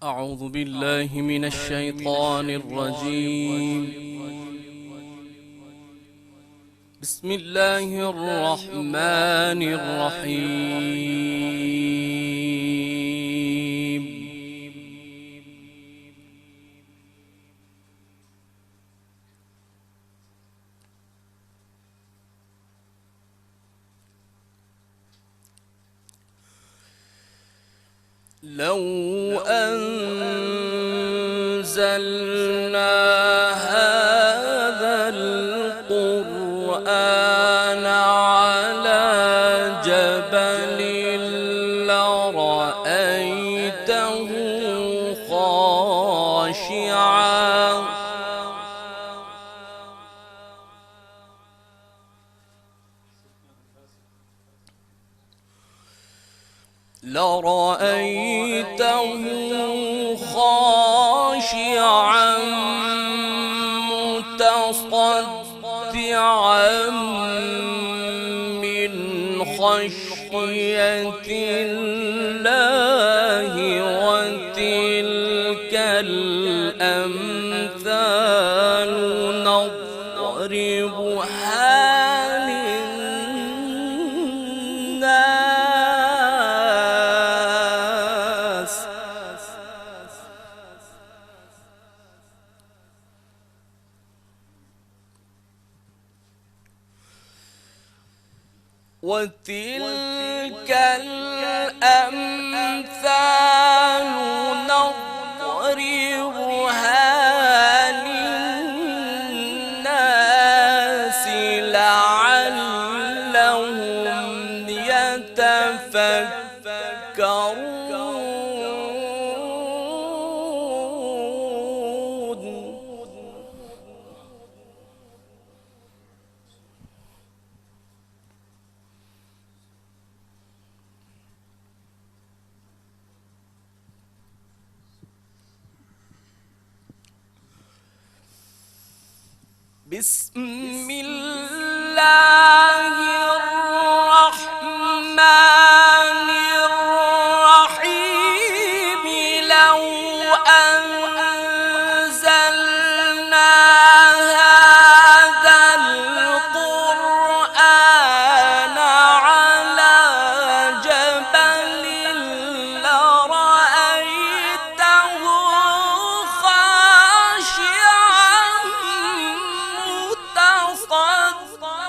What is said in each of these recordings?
أعوذ بالله من الشيطان الرجيم. بسم الله الرحمن الرحيم. لو أنزلنا هذا القرآن على جبل لرأيته خاشعا متصدعا من خشية الله، وتلك الأمثال نضربها للناس. وتلك الأمثال نضربها للناس لعلهم يتفكرون. بسم الله الرحمن الرحيم. لو أنزلنا هذا القرآن على جبل لرأيته خاشعا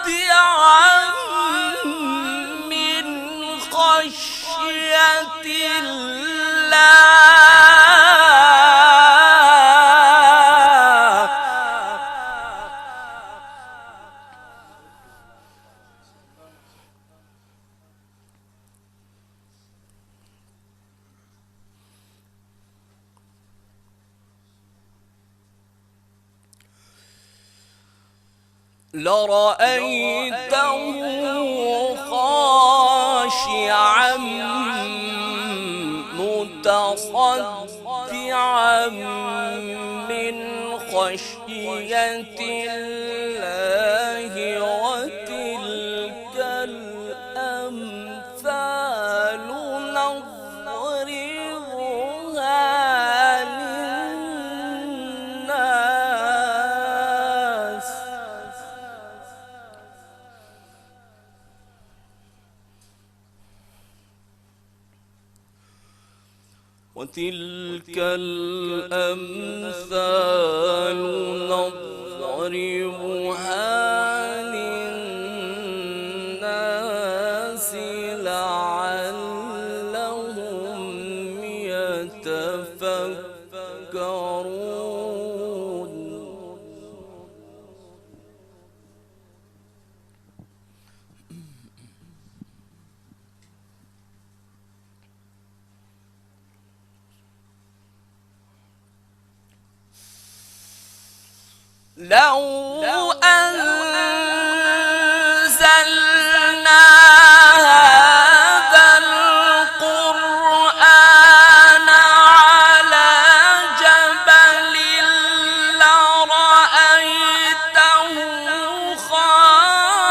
متصدعا من خشية الله. لرأيته خاشعا متصدعا من خشية الله، وتلك الأمثال نضربها للناس. وتلك الأمثال نضربها للناس لعلهم يتفكرون. لو أنزلنا هذا القرآن على جبل لرأيته خاشعا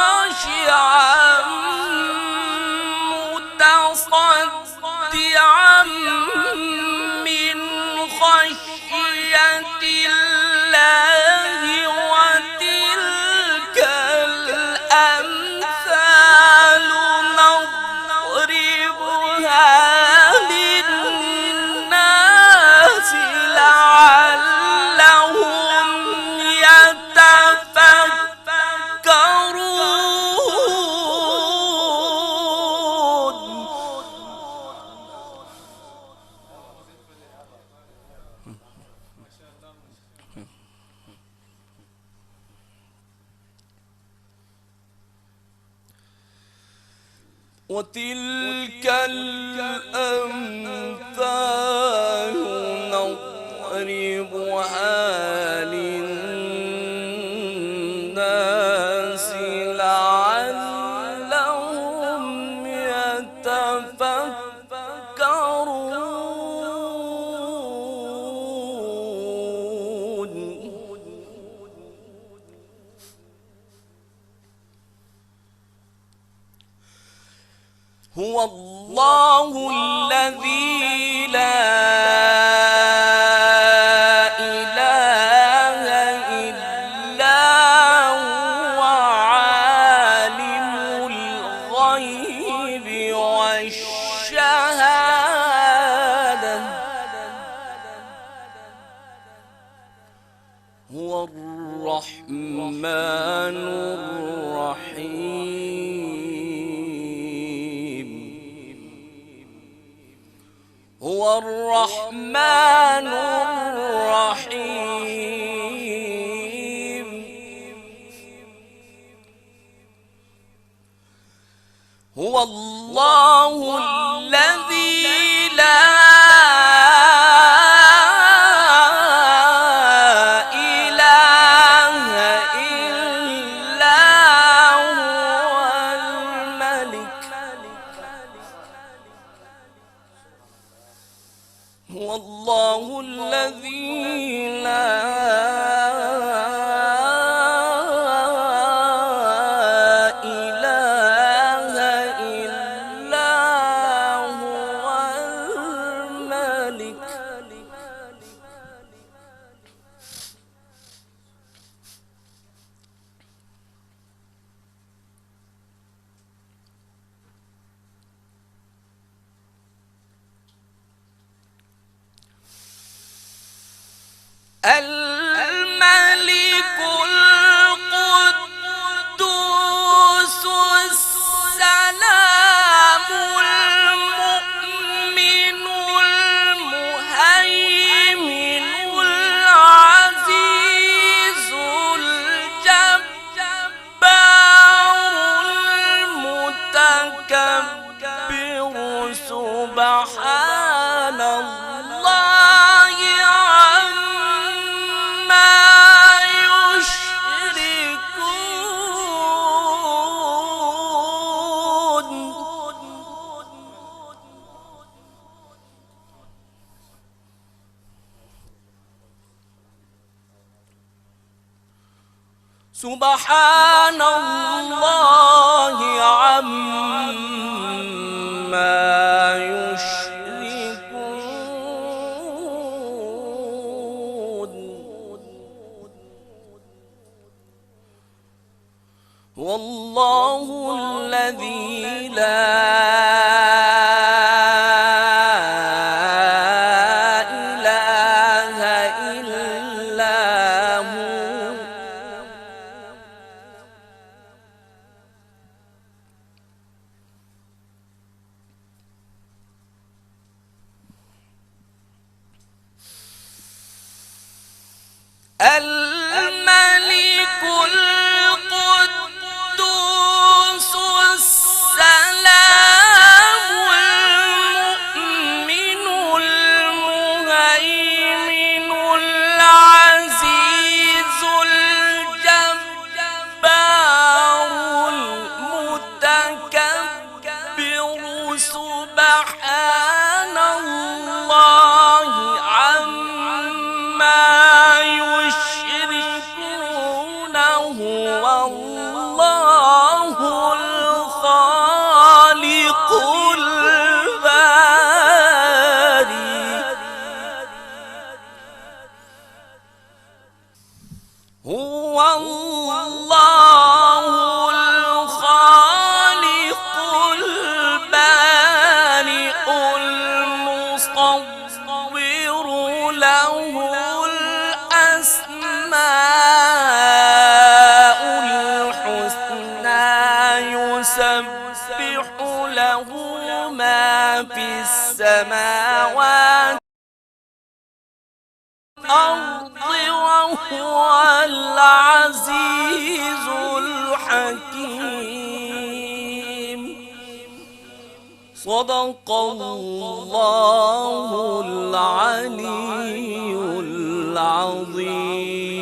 متصدعا من وتلك الأمثال نضربها للناس لعلهم يتفكرون. هو الله الذي لا إله إلا هو عالم الغيب والشهادة هو الرحمن الرحيم. هو الرحمن الرحيم. هو الله الذي لا إله إلا هو الملك. هو الله الذي لا إله إلا هو الملك. الملك القدوس السلام المؤمن المهيمن العزيز الجبار المتكبر سبحان الله عما يشركون. سبحان الله عما يشركون. والله الذي لا إله إلا هو. الملك القدوس السلام المؤمن المهيمن العزيز الجبار المتكبر سبحان الله عما يشركون. هو الله الخالق الباري. هو الله الخالق البارئ المصور له الأسماء الحسنى يسبح له ما في السماوات والأرض وهو العزيز الحكيم. صدق الله العلي العظيم.